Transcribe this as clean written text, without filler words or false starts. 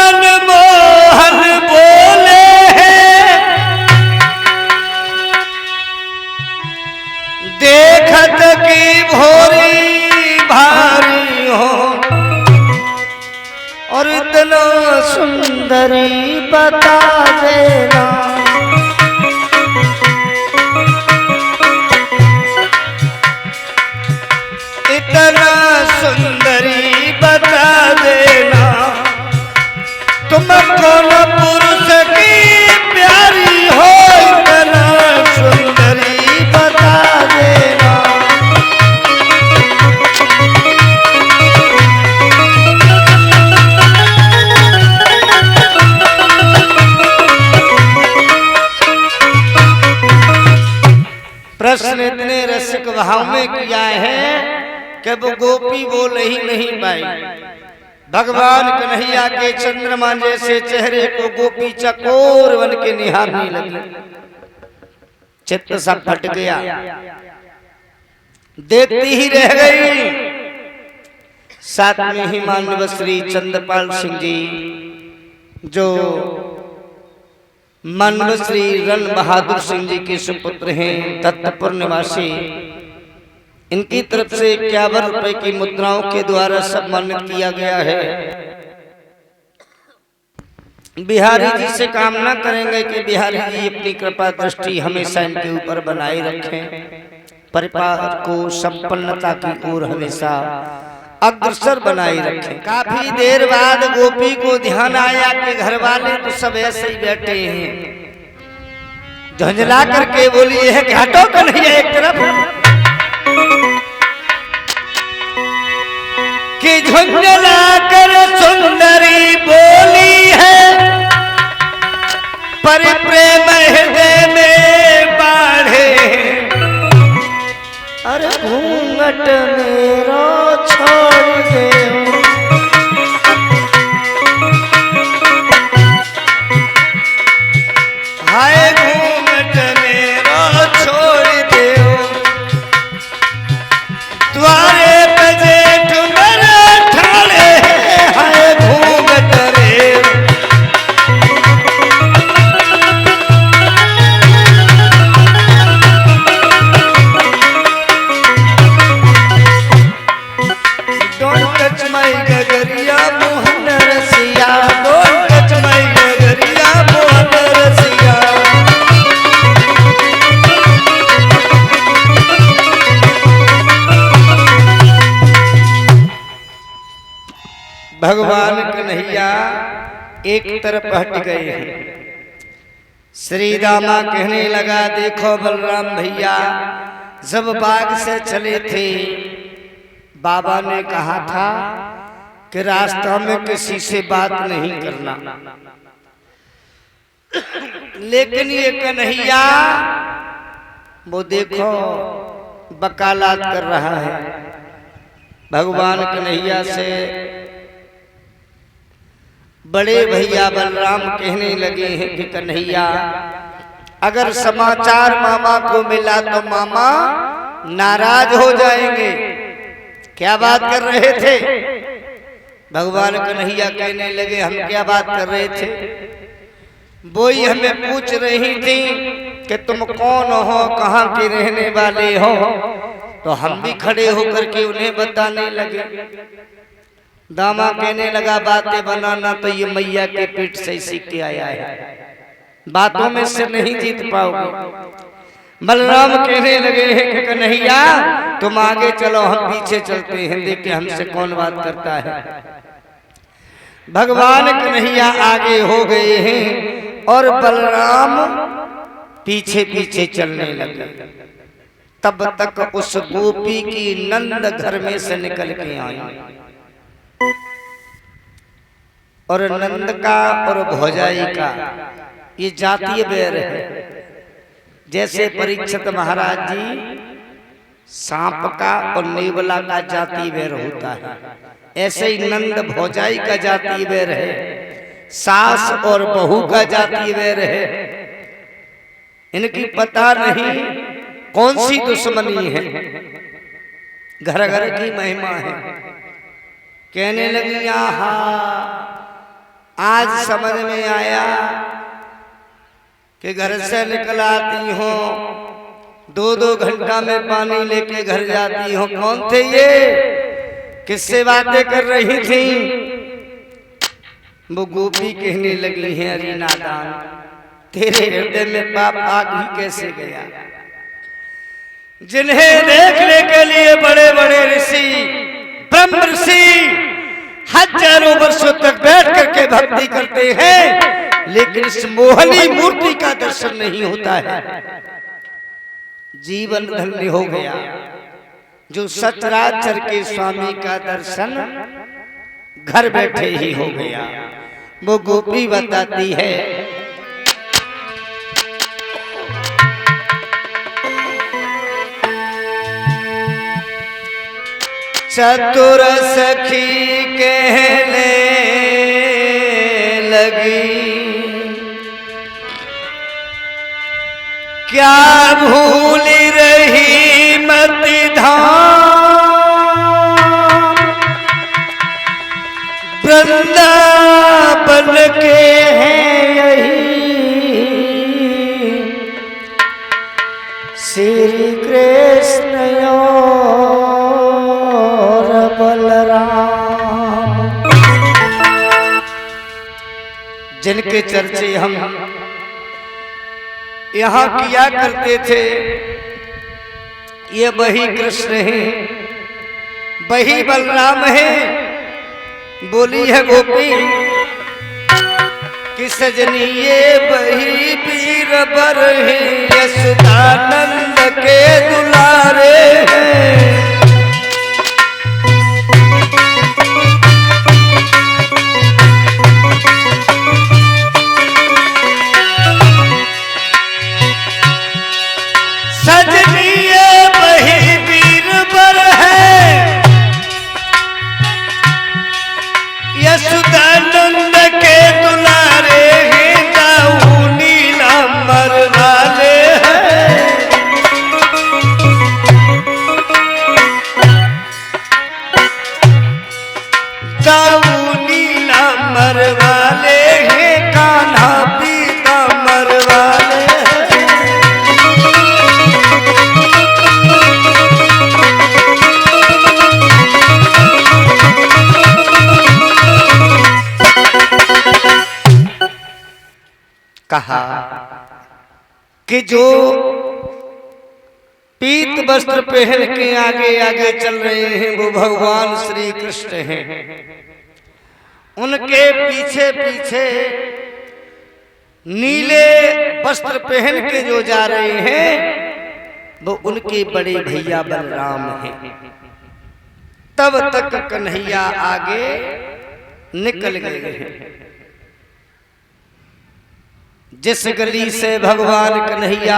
मनमोहन बोले हैं, देखत की भोरी भारी हो और इतना सुंदरी बता देना। इतना सुंदरी बता देना, तुम कौन पुरुष की प्यारी हो, इतना सुंदरी बता देना। प्रश्न इतने रसिक भाव में किया है कि वो गोपी बोल ही नहीं पाई। भगवान कन्हैया के चंद्रमा जैसे चेहरे को गोपी चकोर बन के निहारने लगी। चित्त सब फट गया, देखती ही रह गई। साथ में ही मानव श्री चंद्रपाल सिंह जी, जो मानव श्री रण बहादुर सिंह जी के सुपुत्र हैं, दत्तपुर निवासी, इनकी तरफ से 51 रुपए की मुद्राओं के द्वारा सम्मानित किया गया है। बिहारी जी से कामना करेंगे कि बिहारी जी अपनी कृपा दृष्टि हमेशा इनके ऊपर बनाए रखें, परिवार को संपन्नता की ओर हमेशा अग्रसर बनाए रखें। काफी देर बाद गोपी को ध्यान आया कि घर वाले तो सब ऐसे ही बैठे हैं। झंझला करके बोली है कि हटो कन्हैया एक तरफ, कि झुंझला कर सुंदरी बोली है, पर प्रेम हृदय में बाढ़े। अरे घूंघट मेरो छोड़ दे, हाय घूंघट मेरो छोड़ दे, द्वारे पे जेठ मेरे ठाणे, हाय घूंघट रे। Don't touch my गगरिया मोहन रसिया, don't touch my गगरिया मोहन रसिया। भगवान कन्हैया एक तरफ हट गए हैं। श्री दामा कहने लगा, देखो बलराम भैया, जब बाग से चले थे बाबा ने कहा था कि रास्ता में किसी से बात नहीं करना, लेकिन ये कन्हैया वो देखो वकालत कर रहा है। भगवान कन्हैया से बड़े भैया बलराम कहने लगे हैं कि कन्हैया, अगर समाचार मामा को मिला तो मामा नाराज हो जाएंगे। क्या बात कर रहे थे? भगवान कन्हैया कहने लगे, हम क्या बात कर रहे थे? वो ही हमें पूछ रही थी कि तुम कौन हो, कहाँ के रहने वाले हो। तो हम भी खड़े होकर के उन्हें बताने लगे। दामा कहने लगा, बातें बनाना तो ये मैया के पीठ से सीख के आया है, बातों में से नहीं जीत पाओगे। बलराम कहने लगे हैं कि कन्हैया तुम आगे चलो, हम पीछे चलते हैं, देखे हमसे कौन बात करता है। भगवान कन्हैया आगे हो गए हैं और बलराम पीछे पीछे चलने लगे। तब तक उस गोपी की नंद घर में से निकल के आई और नंद का और भौजाई का ये जातीय बैर है। जैसे परीक्षित महाराज जी सांप का और नेवला का जाति बैर होता है, ऐसे ही नंद भौजाई का जाति बैर है, सास और बहू का जाति बैर है। इनकी पता नहीं कौन सी दुश्मनी है, घर घर की महिमा है। कहने लगी, आहा आज समझ में आया कि घर से निकल आती हो, 2-2 घंटा में पानी लेके घर जाती हो। कौन थे ये, किससे बातें कर रही थी? वो गोपी कहने लगी है, अरे नादान, तेरे हृदय में पाप आग ही कैसे गया? जिन्हें देखने के लिए बड़े बड़े ऋषि, ब्रह्म ऋषि हजारों वर्षों तक बैठ करके भक्ति करते हैं, लेकिन इस मोहनी मूर्ति का दर्शन नहीं होता है। जीवन धन्य हो गया जो सचराचर के स्वामी का दर्शन घर बैठे ही हो गया। वो गोपी बताती है, चतुर सखी कहने लगी, क्या भूल रही मति धाम, वृंदावन के हैं यही श्री कृष्ण और बलराम, जिनके चर्चे हम यहाँ किया करते थे। ये वही कृष्ण हैं, वही बलराम हैं। बोली है गोपी कि सजनी ये वही वीर बर हैं, यशोदानंद के दुलारे हैं। सजनी ये वही वीर बर है, यशोदानंद के दुलारे हैं, दाऊ नीलांबर वाले हैं। दाऊ नीलांबर वाले हैं, कान्हा पीतांबर वाले हैं। कहा कि जो पीत वस्त्र पहन के आगे आगे चल रहे हैं वो भगवान श्री कृष्ण हैं। उनके पीछे पीछे नीले वस्त्र पहन के जो जा रहे हैं वो उनके बड़े भैया बलराम हैं। तब तक कन्हैया आगे निकल गए हैं। जिस गली से भगवान कन्हैया